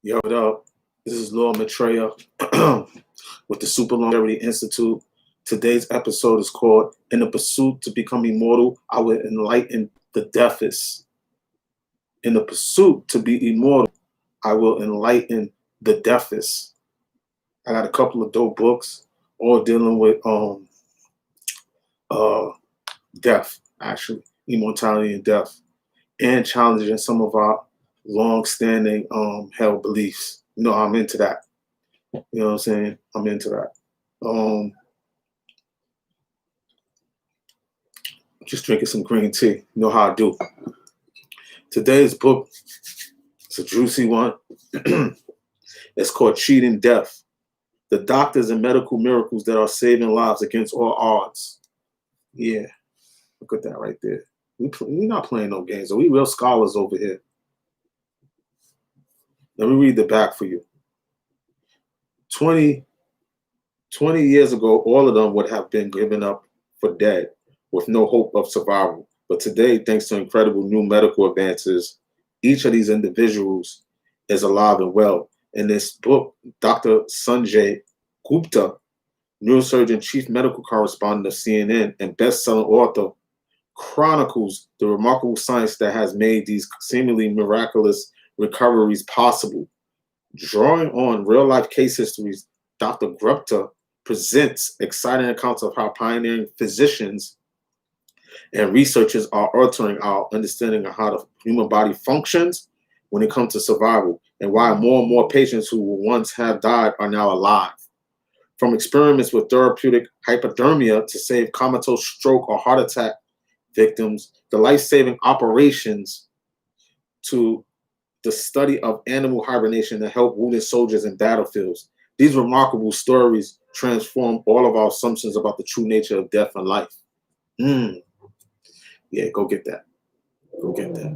Yo, what up? This is Lord Maitreya with the Super Longevity Institute. Today's episode is called In the Pursuit to Become Immortal, I Will Enlighten the Deathist. In the pursuit to be immortal, I will enlighten the deafest. I got a couple of dope books, all dealing with death, actually, immortality and death, and challenging some of our long-standing held beliefs. You know, I'm into that. You know what I'm saying? I'm into that. Just drinking some green tea. You know how I do. Today's book, it's a juicy one. It's called Cheating Death: The Doctors and Medical Miracles That Are Saving Lives Against All Odds. Yeah, look at that right there. We're not playing no games. We real scholars over here. Let me read the back for you. 20 years ago, all of them would have been given up for dead with no hope of survival. But today, thanks to incredible new medical advances, each of these individuals is alive and well. In this book, Dr. Sanjay Gupta, neurosurgeon, chief medical correspondent of CNN, and best-selling author, chronicles the remarkable science that has made these seemingly miraculous recoveries possible. Drawing on real-life case histories, Dr. Gupta presents exciting accounts of how pioneering physicians and researchers are altering our understanding of how the human body functions when it comes to survival, and why more and more patients who once have died are now alive. From experiments with therapeutic hypothermia to save comatose stroke or heart attack victims, the life-saving operations to the study of animal hibernation to help wounded soldiers in battlefields. These remarkable stories transform all of our assumptions about the true nature of death and life. Yeah, go get that. Go get that.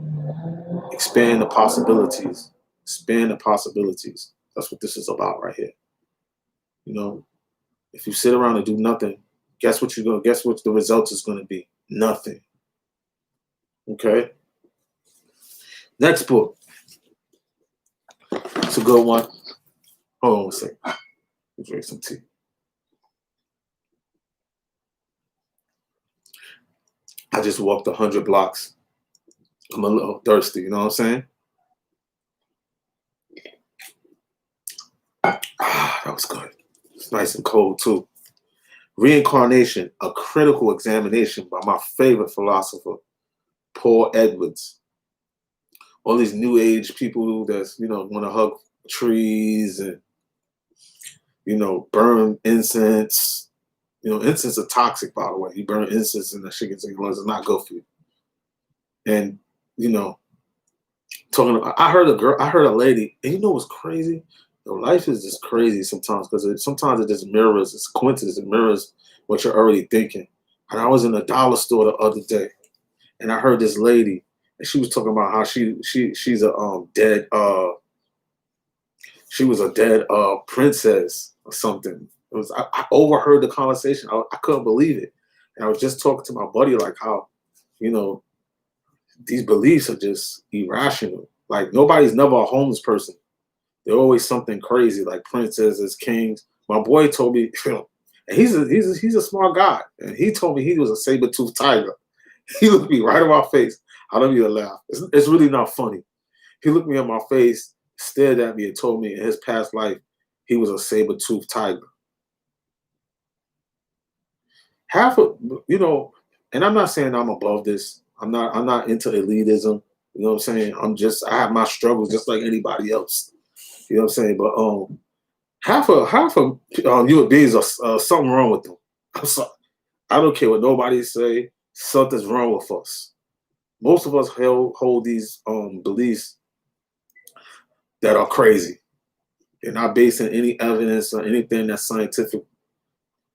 Expand the possibilities. Expand the possibilities. That's what this is about right here. You know, if you sit around and do nothing, guess what the result is gonna be? Nothing. Okay? Next book. It's a good one. Hold on a second. Let's drink some tea. I just walked 100 blocks. I'm a little thirsty, you know what I'm saying? That was good. It's nice and cold too. Reincarnation, a critical examination by my favorite philosopher, Paul Edwards. All these new age people that, want to hug trees and, burn incense. Incense is toxic, by the way. You burn incense and that shit gets in your lungs. It's not good for you. And, I heard a lady, and you know what's crazy? Life is just crazy sometimes, because sometimes it just mirrors, it's coincidence, it mirrors what you're already thinking. And I was in a dollar store the other day, and I heard this lady, and she was talking about how she's a dead she was a dead princess or something. I overheard the conversation. I couldn't believe it. And I was just talking to my buddy like how, these beliefs are just irrational. Like nobody's never a homeless person. They're always something crazy, like princesses, kings. My boy told me, and he's a smart guy, and he told me he was a saber-toothed tiger. He looked me right in my face. I don't even laugh. It's really not funny. He looked me in my face, stared at me, and told me in his past life he was a saber-toothed tiger. And I'm not saying I'm above this. I'm not into elitism. You know what I'm saying? I have my struggles just like anybody else. You know what I'm saying? But half of human beings are something wrong with them. I don't care what nobody say. Something's wrong with us. Most of us hold these beliefs that are crazy. They're not based on any evidence or anything that's scientific.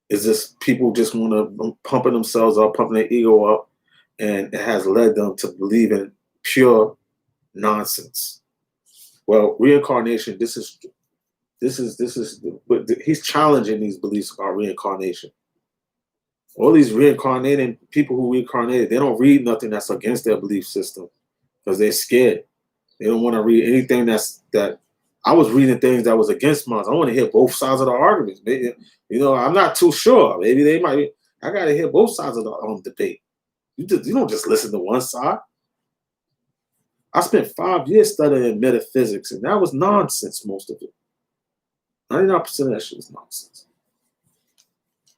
It's just people just want to pumping themselves up, pumping their ego up, and it has led them to believe in pure nonsense. Well, reincarnation. This is. But he's challenging these beliefs about reincarnation. All these reincarnating people who reincarnated, they don't read nothing that's against their belief system because they're scared. They don't want to read anything that I was reading things that was against mine. I want to hear both sides of the arguments. Maybe, I'm not too sure. Maybe they might. I got to hear both sides of the debate. You don't just listen to one side. I spent 5 years studying metaphysics, and that was nonsense. Most of it, 99% of that shit is nonsense.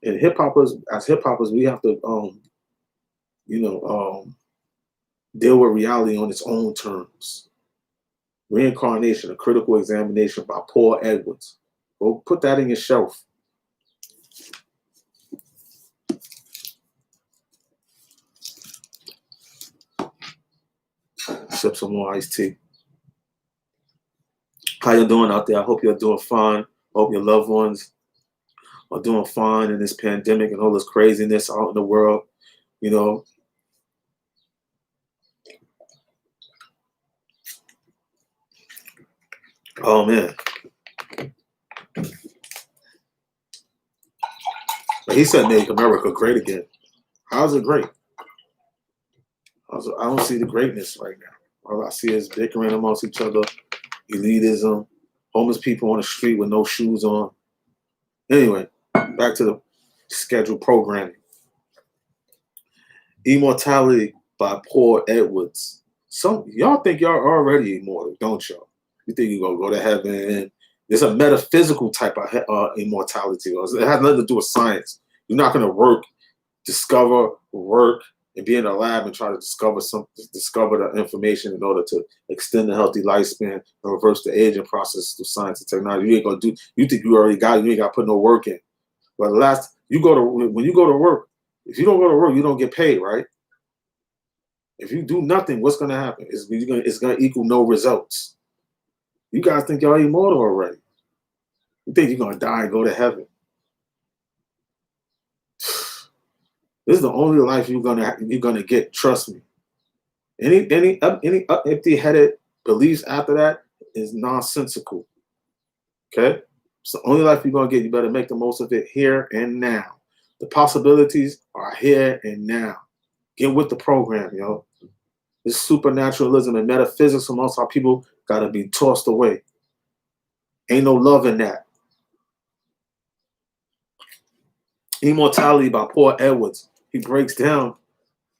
And as hip hoppers, we have to, deal with reality on its own terms. Reincarnation, a critical examination by Paul Edwards. Go put that in your shelf. Sip some more iced tea. How you doing out there? I hope you're doing fine. Hope your loved ones are doing fine in this pandemic and all this craziness out in the world. Oh man. He said make America great again. How's it great? I don't see the greatness right now. All I see is bickering amongst each other, elitism, homeless people on the street with no shoes on. Anyway, back to the scheduled programming. Immortality by Paul Edwards. Y'all think y'all already immortal, don't y'all? You think you're gonna go to heaven? There's a metaphysical type of immortality. It has nothing to do with science. You're not gonna discover, and be in a lab and try to discover the information in order to extend a healthy lifespan and reverse the aging process through science and technology. You ain't gonna do. You think you already got it. You ain't got to put no work in. But when you go to work, if you don't go to work, you don't get paid, right? If you do nothing, what's gonna happen? It's gonna equal no results. You guys think y'all immortal already? You think you're gonna die and go to heaven? This is the only life you're gonna get. Trust me. Any empty-headed beliefs after that is nonsensical. Okay, it's the only life you're gonna get. You better make the most of it here and now. The possibilities are here and now. Get with the program, yo. This supernaturalism and metaphysics amongst our people gotta be tossed away. Ain't no love in that. Immortality by Paul Edwards. He breaks down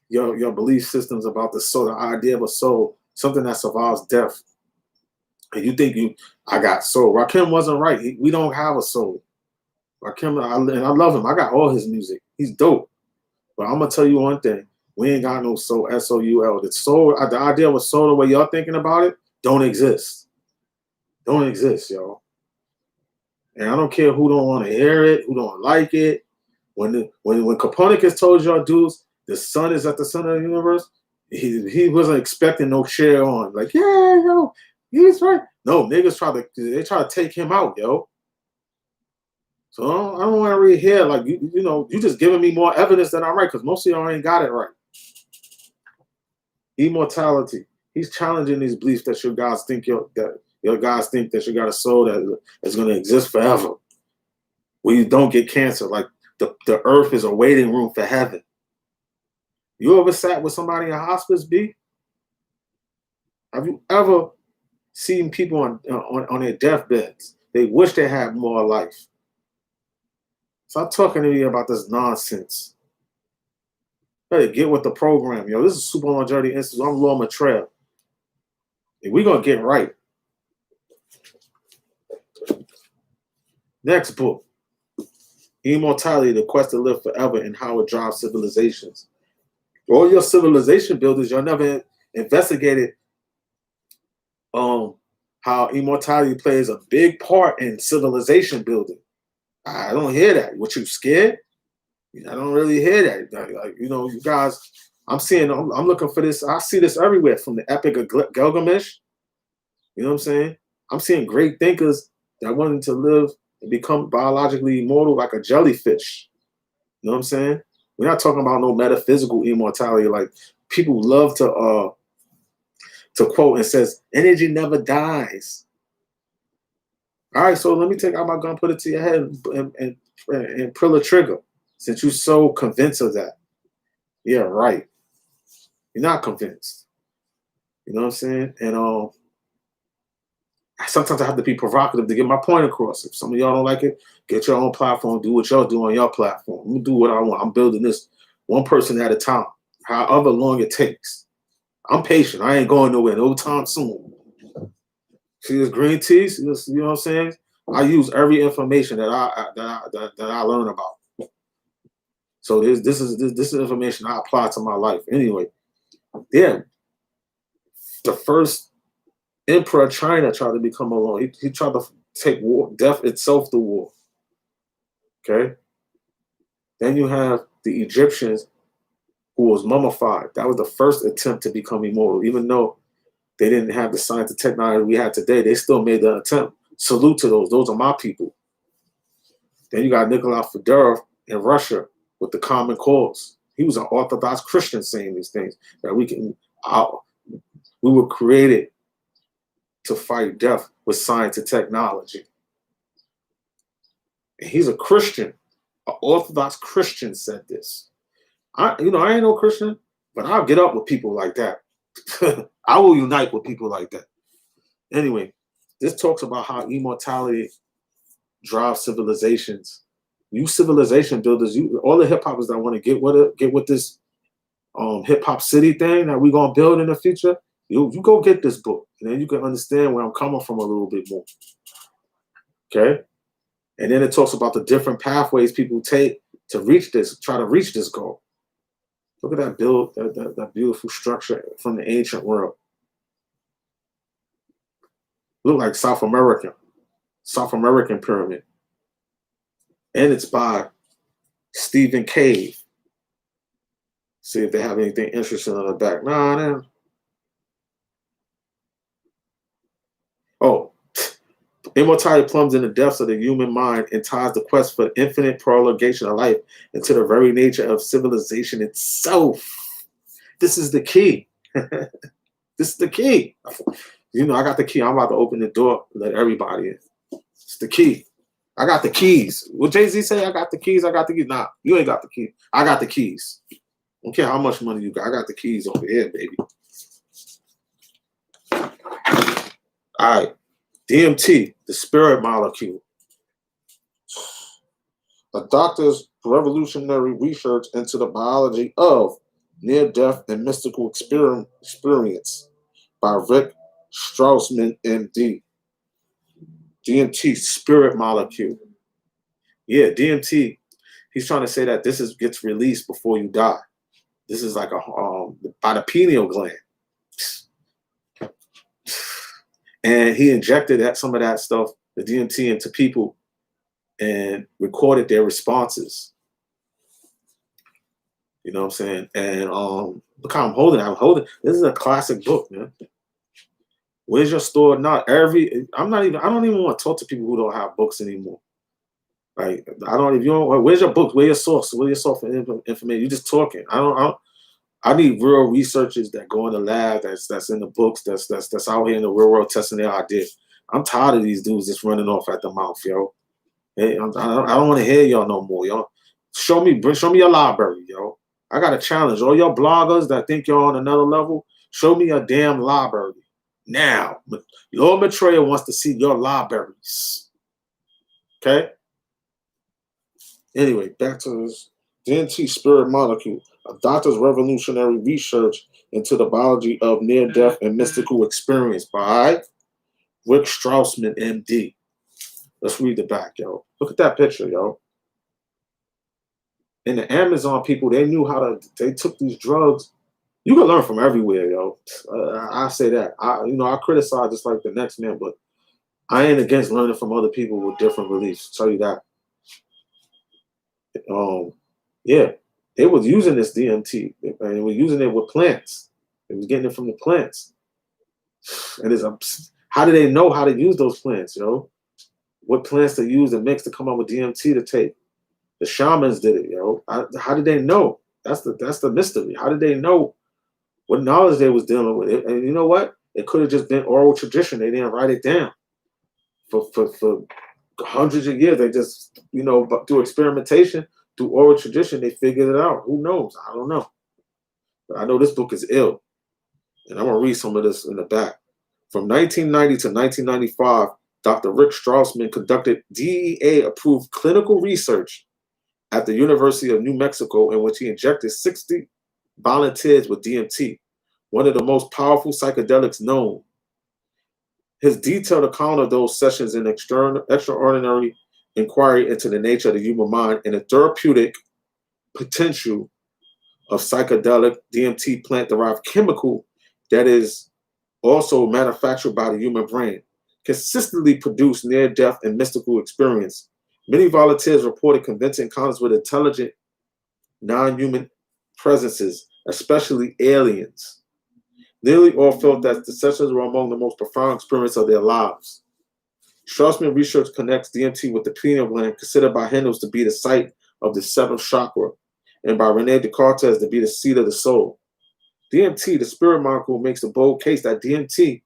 your belief systems about the soul, the idea of a soul, something that survives death. And you think I got soul. Rakim wasn't right. We don't have a soul. Rakim, and I love him. I got all his music. He's dope. But I'm gonna tell you one thing. We ain't got no soul, S-O-U-L. The soul, the idea of a soul, the way y'all thinking about it, don't exist. Don't exist, y'all. And I don't care who don't want to hear it, who don't like it. When Copernicus told y'all dudes the sun is at the center of the universe, he wasn't expecting no share on. Like, yeah, yo, he's right. No, niggas try to take him out, yo. So I don't want to really hear like you just giving me more evidence that I'm right, because most of y'all ain't got it right. Immortality. He's challenging these beliefs that your guys think that you got a soul that is going to exist forever. Where you don't get cancer, like the earth is a waiting room for heaven. You ever sat with somebody in hospice, B? Have you ever seen people on their deathbeds? They wish they had more life. Stop talking to me about this nonsense. Better get with the program, yo. This is Super Longevity Institute. I'm Law Matrail. And we're going to get right. Next book. Immortality, the quest to live forever and how it drives civilizations. All your civilization builders, y'all never investigated how immortality plays a big part in civilization building. I don't hear that. What, you scared? I don't really hear that. Like, you guys, I'm looking for this. I see this everywhere, from the Epic of Gilgamesh. You know what I'm saying? I'm seeing great thinkers that wanted to live and become biologically immortal like a jellyfish. You know what I'm saying? We're not talking about no metaphysical immortality. Like, people love to quote and says, energy never dies. All right, so let me take out my gun, put it to your head, and pull a trigger. Since you're so convinced of that. Yeah, right. You're not convinced. You know what I'm saying? And sometimes I have to be provocative to get my point across. If some of y'all don't like it, get your own platform, do what y'all do on your platform. I'm gonna do what I want. I'm building this one person at a time, however long it takes. I'm patient. I ain't going nowhere no time soon. See this green tea? See this, you know what I'm saying? I use every information that I learn about. So this is information I apply to my life. Anyway, yeah. The first emperor of China tried to become alone. He tried to take war, death itself to war. Okay. Then you have the Egyptians who was mummified. That was the first attempt to become immortal. Even though they didn't have the science and technology we have today, they still made the attempt. Salute to those. Those are my people. Then you got Nikolai Fedorov in Russia with the Common Cause. He was an Orthodox Christian saying these things that we were created to fight death with science and technology. And he's a Christian, an Orthodox Christian said this. I ain't no Christian, but I'll get up with people like that. I will unite with people like that. Anyway, this talks about how immortality drives civilizations. You civilization builders, all the hip hoppers that want to get with this hip hop city thing that we're gonna build in the future, you go get this book, and then you can understand where I'm coming from a little bit more. Okay? And then it talks about the different pathways people take to try to reach this goal. Look at that that beautiful structure from the ancient world. Look like South American pyramid. And it's by Stephen Cave. See if they have anything interesting on the back. No. Oh, immortality plumbs in the depths of the human mind and ties the quest for infinite prolongation of life into the very nature of civilization itself. This is the key. This is the key. I got the key. I'm about to open the door, let everybody in. It's the key. I got the keys. What Jay-Z say? I got the keys. I got the keys. Nah, you ain't got the key. I got the keys. Don't care how much money you got. I got the keys over here, baby. All right. DMT, the spirit molecule. A doctor's revolutionary research into the biology of near-death and mystical experience by Rick Straussman, MD. DMT, spirit molecule. Yeah, DMT. He's trying to say that this gets released before you die. This is like by the pineal gland. And he injected some of that stuff, the DMT, into people and recorded their responses. You know what I'm saying? And look how I'm holding it. This is a classic book, man. Where's your store? I don't even want to talk to people who don't have books anymore. Like, where's your book? Where's your source? Where's your source for information? You're just talking. I need real researchers that go in the lab, that's in the books, that's out here in the real world testing their ideas. I'm tired of these dudes just running off at the mouth, yo. Hey, I don't want to hear y'all no more, yo. Show me your library, yo. I got a challenge. All y'all bloggers that think you're on another level, show me your damn library. Now, Lord Maitreya wants to see your libraries. Okay? Anyway, back to this DMT spirit molecule, a doctor's revolutionary research into the biology of near-death and mystical experience by Rick Straussman, MD. Let's read the back, yo. Look at that picture, yo. And the Amazon people, they took these drugs. You can learn from everywhere, yo. I say that. I criticize just like the next man, but I ain't against learning from other people with different beliefs. I'll tell you that. Yeah, they was using this DMT and they were using it with plants. They was getting it from the plants. And how do they know how to use those plants, yo? What plants to use and mix to come up with DMT to take? The shamans did it, yo. How did they know? That's the mystery. How did they know what knowledge they was dealing with? And you know what? It could have just been oral tradition. They didn't write it down. For hundreds of years, they just, through experimentation, through oral tradition, they figured it out. Who knows? I don't know. But I know this book is ill. And I'm going to read some of this in the back. From 1990 to 1995, Dr. Rick Strassman conducted DEA-approved clinical research at the University of New Mexico in which he injected 60 volunteers with DMT, one of the most powerful psychedelics known. His detailed account of those sessions in extraordinary inquiry into the nature of the human mind and the therapeutic potential of psychedelic DMT plant-derived chemical that is also manufactured by the human brain, consistently produced near-death and mystical experience. Many volunteers reported convincing encounters with intelligent, non-human presences, especially aliens. Nearly all felt that the sessions were among the most profound experiences of their lives. Strassman research connects DMT with the pineal gland, considered by Hindus to be the site of the seventh chakra, and by Rene Descartes to be the seat of the soul. DMT, the spirit molecule, makes a bold case that DMT,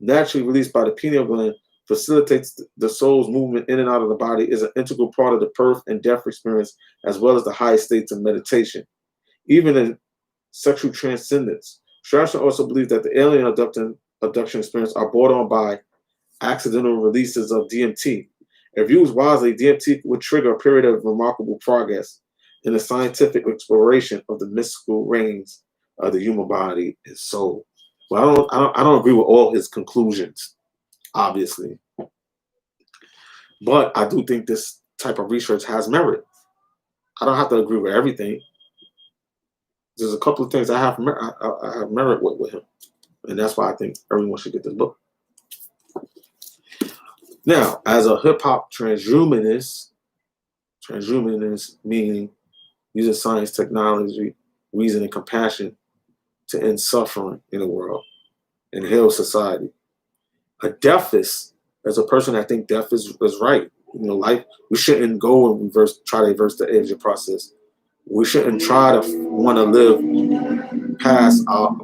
naturally released by the pineal gland, facilitates the soul's movement in and out of the body, is an integral part of the birth and death experience, as well as the highest states of meditation. Even in sexual transcendence, Strassman also believes that the alien abduction experience are brought on by accidental releases of DMT. If used wisely, DMT would trigger a period of remarkable progress in the scientific exploration of the mystical reigns of the human body and soul. Well, I don't agree with all his conclusions, obviously, but I do think this type of research has merit. I don't have to agree with everything. There's a couple of things I have merit with him, and that's why I think everyone should get the book. Now, as a hip hop transhumanist meaning using science, technology, reason, and compassion to end suffering in the world and heal society. A deathist is a person that thinks death is right. You know, life, we shouldn't go and try to reverse the aging process. We shouldn't try to want to live past what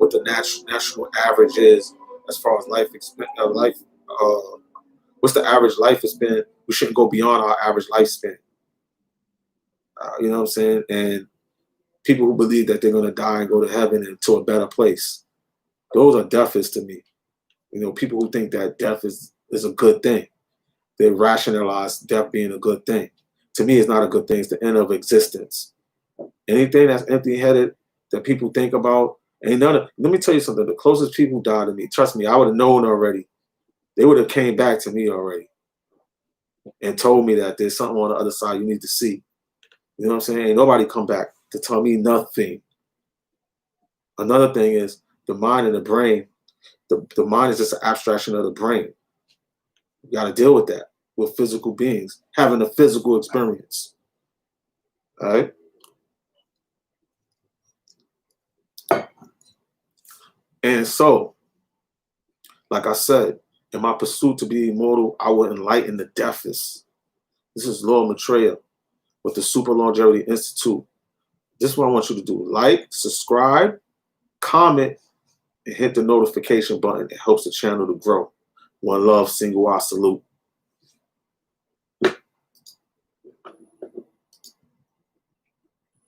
the national average is as far as what's the average lifespan. We shouldn't go beyond our average lifespan. You know what I'm saying? And people who believe that they're going to die and go to heaven and to a better place, those are deathists to me. You know, people who think that death is a good thing. They rationalize death being a good thing. To me, it's not a good thing. It's the end of existence. Anything that's empty-headed that people think about, ain't none of. Let me tell you something. The closest people who died to me, trust me, I would have known already. They would have came back to me already and told me that there's something on the other side you need to see. You know what I'm saying? Ain't nobody come back to tell me nothing. Another thing is the mind and the brain. The mind is just an abstraction of the brain. You got to deal with that with physical beings, having a physical experience. All right? And so, like I said, in my pursuit to be immortal, I will enlighten the deafest. This is Lord Maitreya with the Super Longevity Institute. This is what I want you to do. Like, subscribe, comment, and hit the notification button. It helps the channel to grow. One love, single I salute.